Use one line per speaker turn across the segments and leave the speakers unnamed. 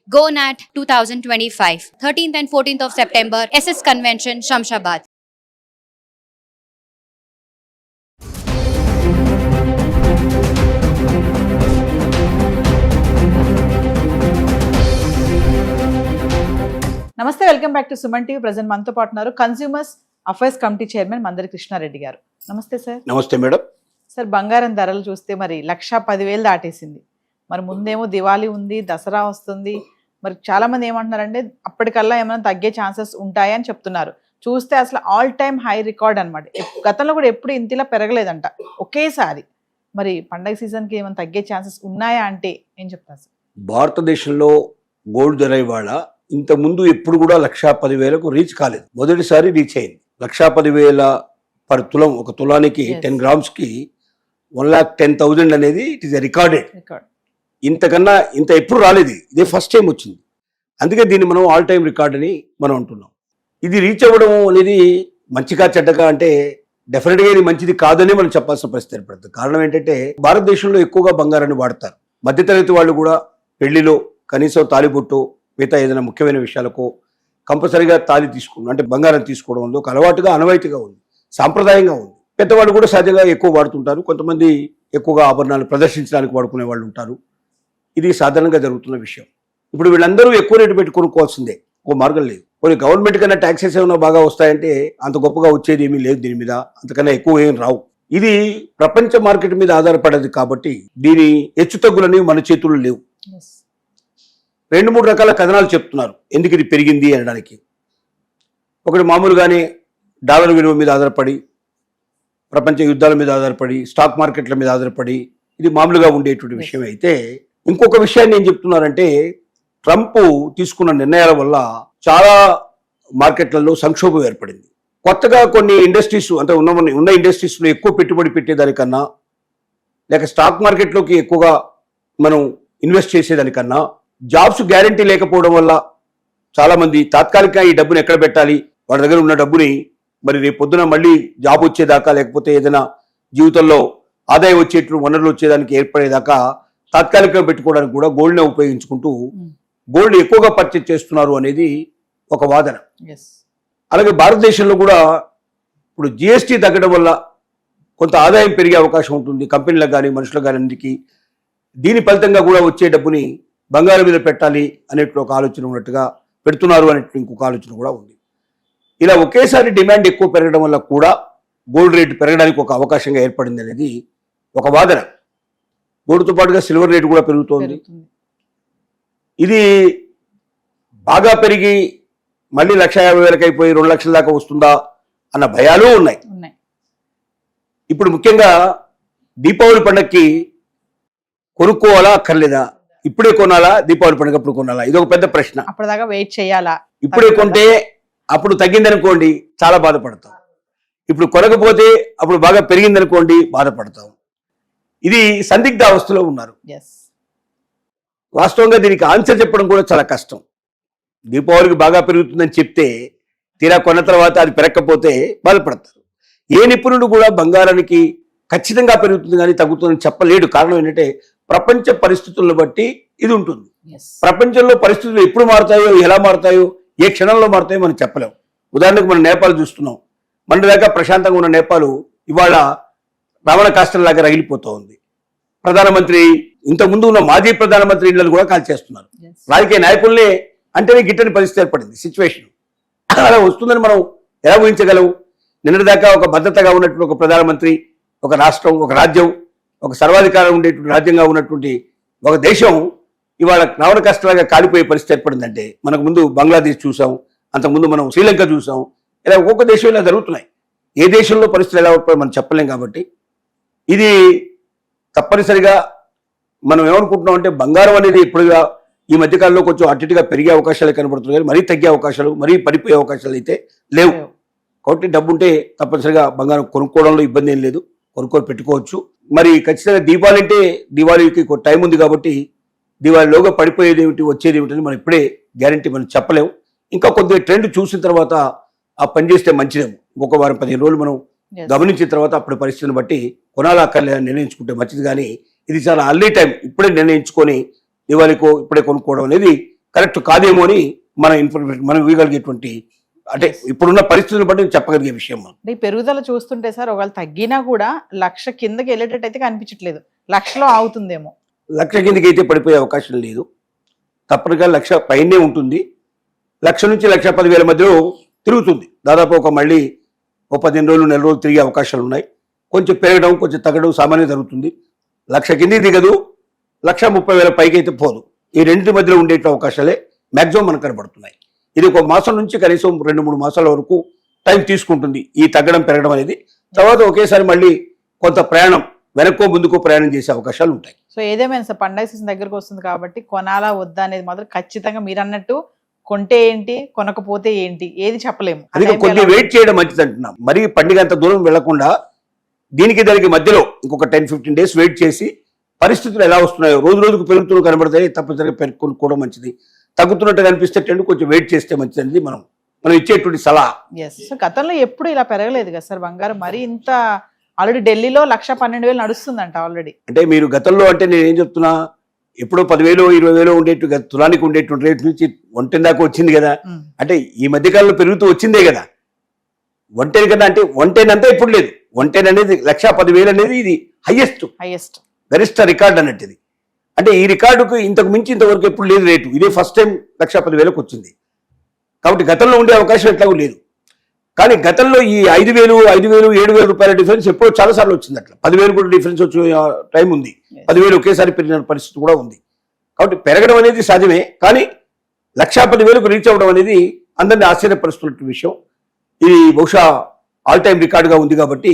GoNat 2025, 13th and 14th of September, SS Convention, Shamshabad.
నమస్తే, welcome back to Suman TV. Present మనతో పాటు ఉన్నారు consumers affairs committee chairman Mandari Krishna Reddy గారు. నమస్తే సార్.
నమస్తే మేడం.
సార్, బంగారం ధరలు చూస్తే మరి 1,10,000 దాటేసింది. మరి ముందేమో దివాళీ ఉంది, దసరా వస్తుంది. మరి చాలా మంది ఏమంటున్నారంటే అప్పటికల్లా ఏమైనా తగ్గే ఛాన్సెస్ ఉంటాయి అని చెప్తున్నారు. చూస్తే అసలు ఆల్ టైమ్ హై రికార్డ్ అనమాట. గతంలో కూడా ఎప్పుడు ఇంతలా పెరగలేదంట ఒకేసారి. మరి పండగ సీజన్కి ఏమైనా తగ్గే ఛాన్సెస్ ఉన్నాయా అంటే ఏం చెప్తారు సార్?
భారతదేశంలో గోల్డ్ ధర ఇవాళ ఇంత ముందు ఎప్పుడు కూడా 1,10,000కు రీచ్ కాలేదు. మొదటిసారి రీచ్ అయింది. 1,10,000 పర్ తులం. ఒక తులానికి 10 grams కి 1,10,000 అనేది ఇట్ ఈస్ రికార్డెడ్. ఇంతకన్నా ఇంత ఎప్పుడు రాలేదు. ఇదే ఫస్ట్ టైం వచ్చింది. అందుకే దీన్ని మనం ఆల్ టైమ్ రికార్డ్ అని మనం అంటున్నాం. ఇది రీచ్ అవ్వడం అనేది మంచిగా చెడ్డగా అంటే డెఫినెట్గా ఇది మంచిది కాదని మనం చెప్పాల్సిన పరిస్థితి ఏర్పడుతుంది. కారణం ఏంటంటే భారతదేశంలో ఎక్కువగా బంగారాన్ని వాడతారు. మధ్యతరగతి వాళ్ళు కూడా పెళ్లిలో కనీసం తాలిబొట్టు మిగతా ఏదైనా ముఖ్యమైన విషయాలకు కంపల్సరీగా తాళి తీసుకోవడం అంటే బంగారం తీసుకోవడం ఒక అలవాటుగా అనవాయితీగా ఉంది, సాంప్రదాయంగా ఉంది. పెద్దవాళ్ళు కూడా సహజంగా ఎక్కువ వాడుతుంటారు. కొంతమంది ఎక్కువగా ఆభరణాలు ప్రదర్శించడానికి వాడుకునే వాళ్ళు ఉంటారు. ఇది సాధారణంగా జరుగుతున్న విషయం. ఇప్పుడు వీళ్ళందరూ ఎక్కువ రేటు పెట్టి కొనుక్కోవాల్సిందే, ఒక మార్గం లేదు. కొన్ని గవర్నమెంట్ కన్నా ట్యాక్సెస్ ఏమైనా బాగా వస్తాయంటే అంత గొప్పగా వచ్చేది ఏమీ లేదు. దీని మీద అంతకన్నా ఎక్కువ ఏం రావు. ఇది ప్రపంచ మార్కెట్ మీద ఆధారపడేది కాబట్టి దీని హెచ్చుతగ్గులనేవి మన చేతుల్లో లేవు. 2-3 రకాల కథనాలు చెప్తున్నారు ఎందుకు ఇది పెరిగింది అనడానికి. ఒకటి మామూలుగానే డాలర్ విలువ మీద ఆధారపడి, ప్రపంచ యుద్ధాల మీద ఆధారపడి, స్టాక్ మార్కెట్ల మీద ఆధారపడి ఇది మామూలుగా ఉండేటువంటి విషయం అయితే, ఇంకొక విషయాన్ని ఏం చెప్తున్నారంటే ట్రంప్ తీసుకున్న నిర్ణయాల వల్ల చాలా మార్కెట్లలో సంక్షోభం ఏర్పడింది. కొత్తగా కొన్ని ఇండస్ట్రీస్ అంటే ఉన్న ఇండస్ట్రీస్లో ఎక్కువ పెట్టుబడి పెట్టేదానికన్నా, లేక స్టాక్ మార్కెట్లోకి ఎక్కువగా మనం ఇన్వెస్ట్ చేసేదానికన్నా జాబ్స్ గ్యారంటీ లేకపోవడం వల్ల చాలామంది తాత్కాలికంగా ఈ డబ్బుని ఎక్కడ పెట్టాలి, వాళ్ళ దగ్గర ఉన్న డబ్బుని మరి రేపు పొద్దున మళ్ళీ జాబ్ వచ్చేదాకా లేకపోతే ఏదైనా జీవితంలో ఆదాయం వచ్చేట్లు వనరులు వచ్చేదానికి ఏర్పడేదాకా తాత్కాలికంగా పెట్టుకోవడానికి కూడా గోల్డ్నే ఉపయోగించుకుంటూ గోల్డ్ ఎక్కువగా పర్చేజ్ చేస్తున్నారు అనేది ఒక వాదన. అలాగే భారతదేశంలో కూడా ఇప్పుడు జిఎస్టీ తగ్గడం వల్ల కొంత ఆదాయం పెరిగే అవకాశం ఉంటుంది కంపెనీలకు కానీ మనుషులకు కానీ అన్నిటికీ. దీని ఫలితంగా కూడా వచ్చే డబ్బుని బంగారం మీద పెట్టాలి అనేటువంటి ఒక ఆలోచన ఉన్నట్టుగా పెడుతున్నారు అనేటువంటి ఇంకొక ఆలోచన కూడా ఉంది. ఇలా ఒకేసారి డిమాండ్ ఎక్కువ పెరగడం వల్ల కూడా గోల్డ్ రేటు పెరగడానికి ఒక అవకాశంగా ఏర్పడింది అనేది ఒక వాదన. గోల్డ్తో పాటుగా సిల్వర్ రేటు కూడా పెరుగుతోంది. ఇది బాగా పెరిగి మళ్ళీ 1,50,000 అయిపోయి 2 లక్షల దాకా వస్తుందా అన్న భయాలు ఉన్నాయి. ఇప్పుడు ముఖ్యంగా దీపావళి పండగకి కొనుక్కోవాలా అక్కర్లేదా, ఇప్పుడే కొనాలా దీపావళి పండుగ అప్పుడు కొనాలా, ఇది ఒక పెద్ద ప్రశ్న.
అప్పటిదాకా వెయిట్ చేయాలా?
ఇప్పుడే కొంటే అప్పుడు తగ్గిందనుకోండి చాలా బాధపడతాం. ఇప్పుడు కొనకపోతే అప్పుడు బాగా పెరిగిందనుకోండి బాధపడతాం. ఇది సందిగ్ధ అవస్థలో ఉన్నారు. వాస్తవంగా దీనికి ఆన్సర్ చెప్పడం కూడా చాలా కష్టం. దీపావళికి బాగా పెరుగుతుందని చెప్తే తీరా కొన్న తర్వాత అది పెరగకపోతే బాధపడతారు. ఏ నిపుణుడు కూడా బంగారానికి ఖచ్చితంగా పెరుగుతుంది కానీ తగ్గుతుందని చెప్పలేడు. కారణం ఏంటంటే ప్రపంచ పరిస్థితులను బట్టి ఇది ఉంటుంది. ప్రపంచంలో పరిస్థితులు ఎప్పుడు మారుతాయో, ఎలా మారుతాయో, ఏ క్షణంలో మారుతాయో మనం చెప్పలేం. ఉదాహరణకు మనం నేపాల్ చూస్తున్నాం. మన దాకా ప్రశాంతంగా ఉన్న నేపాల్ ఇవాళ రావణ కాష్టంలాగా రగిలిపోతూ ఉంది. ప్రధానమంత్రి ఇంతకుముందు ఉన్న మాజీ ప్రధానమంత్రి ఇళ్లను కూడా కాల్చేస్తున్నారు. రాజకీయ నాయకుల్నే అంటేనే గిట్టని పరిస్థితి ఏర్పడింది సిచ్యువేషన్. అలా వస్తుందని మనం ఎలా ఊహించగలవు? నిన్నటిదాకా ఒక భద్రతగా ఉన్నటువంటి ఒక ప్రధానమంత్రి, ఒక రాష్ట్రం, ఒక రాజ్యం, ఒక సర్వాధికారం ఉండేటువంటి రాజ్యంగా ఉన్నటువంటి ఒక దేశం ఇవాళ రావణ కష్టంలాగా కాలిపోయే పరిస్థితి ఏర్పడిందంటే, మనకు ముందు బంగ్లాదేశ్ చూసాం, అంతకుముందు మనం శ్రీలంక చూసాం. ఇలా ఒక్కొక్క దేశం ఇలా జరుగుతున్నాయి. ఏ దేశంలో పరిస్థితులు ఎలా ఉంటాయో మనం చెప్పలేం. కాబట్టి ఇది తప్పనిసరిగా మనం ఏమనుకుంటున్నాం అంటే బంగారం అనేది ఇప్పుడుగా ఈ మధ్యకాలంలో కొంచెం అటుగా పెరిగే అవకాశాలు కనబడుతున్నాయి కానీ మరీ తగ్గే అవకాశాలు, మరీ పడిపోయే అవకాశాలు అయితే లేవు. కాబట్టి డబ్బు ఉంటే తప్పనిసరిగా బంగారం కొనుక్కోవడంలో ఇబ్బంది ఏం లేదు, కొనుక్కొని పెట్టుకోవచ్చు. మరి ఖచ్చితంగా దీపావళి అంటే దీపావళికి టైం ఉంది కాబట్టి దీపావళిలోగా పడిపోయేది ఏమిటి వచ్చేది ఏమిటని మనం ఇప్పుడే గ్యారంటీ మనం చెప్పలేము. ఇంకా కొద్దిగా ట్రెండ్ చూసిన తర్వాత ఆ పని చేస్తే మంచిదేమో. ఇంకొక వారం 15 రోజులు మనం గమనించిన తర్వాత అప్పుడు పరిస్థితిని బట్టి కొనాలా అక్కర్లేదని నిర్ణయించుకుంటే మంచిది. కానీ ఇది చాలా అర్లీ టైం, ఇప్పుడే నిర్ణయించుకొని దివాళీకో ఇప్పుడే కొనుక్కోవడం అనేది కరెక్ట్ కాదేమో అని మన ఇన్ఫర్మేషన్ మనం ఇవ్వగలిగేటువంటి అంటే ఇప్పుడున్న పరిస్థితులను బట్టి చెప్పగలిగే విషయం మనం.
అంటే ఈ పెరుగుదల చూస్తుంటే సార్ ఒకవేళ తగ్గినా కూడా 1,00,000 కిందకి వెళ్ళేటట్టు అయితే కనిపించట్లేదు, 1,00,000లో ఆగుతుందేమో.
1,00,000 కిందకి అయితే పడిపోయే అవకాశం లేదు, తప్పనిగా 1,00,000 పైనే ఉంటుంది. 1,00,000 నుంచి 1,10,000 మధ్యలో తిరుగుతుంది. దాదాపు మళ్ళీ 15 రోజులు నెల రోజులు తిరిగే అవకాశాలు ఉన్నాయి. కొంచెం పెరగడం కొంచెం తగ్గడం సామాన్యంగా జరుగుతుంది. 1,00,000 కిందకి దిగదు, 1,30,000 పైకి అయితే పోదు. ఈ రెండింటి మధ్యలో ఉండే అవకాశాలే మ్యాక్సిమం మనకు కనబడుతున్నాయి. ఇది 1 మాసం నుంచి కనీసం 2-3 మాసాల వరకు టైం తీసుకుంటుంది ఈ తగ్గడం పెరగడం అనేది. తర్వాత ఒకేసారి మళ్ళీ కొంత ప్రయాణం వెనక్కో ముందుకో ప్రయాణం చేసే అవకాశాలు ఉంటాయి.
సో ఏదేమైనా సార్ పండగ సీజన్ దగ్గరకు వస్తుంది కాబట్టి కొనాలా వద్దా అనేది మాత్రం ఖచ్చితంగా మీరు అన్నట్టు కొంటే ఏంటి కొనకపోతే ఏంటి ఏది చెప్పలేము.
అందుకే కొద్దిగా వెయిట్ చేయడం మంచిది అంటున్నాం. మరి పండుగ అంత దూరం వెళ్లకుండా దానికి మధ్యలో ఇంకొక 10-15 డేస్ వెయిట్ చేసి పరిస్థితులు ఎలా వస్తున్నాయో రోజు రోజుకు పెరుగుతూ కనబడతాయి, తప్పనిసరిగా పెరుగుకోవడం మంచిది. తగ్గుతున్నట్టు కనిపిస్తే కొంచెం వెయిట్ చేస్తే మంచిది అనేది మనం ఇచ్చేటువంటి సలహా.
ఎస్, సో గతంలో ఎప్పుడు ఇలా పెరగలేదు కదా సార్ బంగారం, మరి ఇంత ఆల్రెడీ ఢిల్లీలో 1,12,000 నడుస్తుందంట ఆల్రెడీ.
అంటే మీరు గతంలో అంటే నేను ఏం చెప్తున్నా, ఎప్పుడో 10,000-20,000 ఉండేట్టు తులానికి ఉండేటువంటి రేటు నుంచి 110 దాకా వచ్చింది కదా. అంటే ఈ మధ్యకాలంలో పెరుగుతూ వచ్చిందే కదా. 110 కన్నా అంటే 110 అంతా ఇప్పుడు లేదు. 110 అనేది 1,10,000 అనేది ఇది హైయెస్ట్ గరిష్ట రికార్డ్ అన్నట్టు ఇది. అంటే ఈ రికార్డుకు ఇంతకు మించి ఇంతవరకు ఎప్పుడు లేదు రేటు. ఇదే ఫస్ట్ టైం 1,10,000కు వచ్చింది. కాబట్టి గతంలో ఉండే అవకాశం ఎట్లాగూ లేదు. కానీ గతంలో ఈ 5,000, 7,000 రూపాయల డిఫరెన్స్ ఎప్పుడో చాలా సార్లు వచ్చింది. అట్లా 10,000 కూడా డిఫరెన్స్ వచ్చిన టైం ఉంది. 10,000 ఒకేసారి పెరిగిన పరిస్థితి కూడా ఉంది. కాబట్టి పెరగడం అనేది సాధ్యమే, కానీ 1,10,000కు రీచ్ అవ్వడం అనేది అందరినీ ఆశ్చర్యపరుస్తున్న విషయం. ఇది బహుశా ఆల్ టైమ్ రికార్డుగా ఉంది. కాబట్టి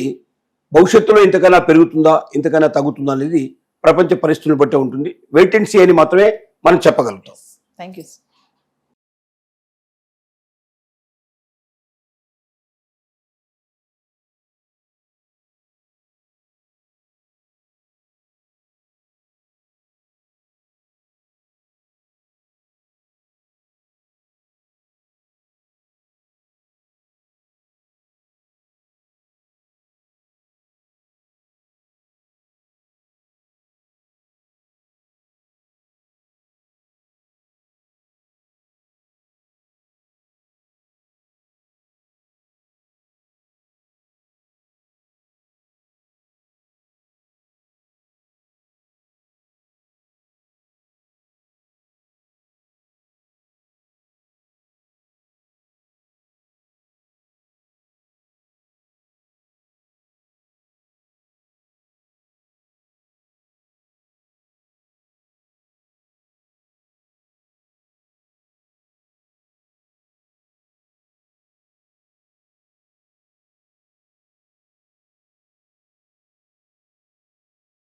భవిష్యత్తులో ఇంతకన్నా పెరుగుతుందా ఇంతకన్నా తగ్గుతుందా అనేది ప్రపంచ పరిస్థితులను బట్టే ఉంటుంది. వెయిట్ అండ్ సీ అని మాత్రమే మనం చెప్పగలుగుతాం.
Thank you.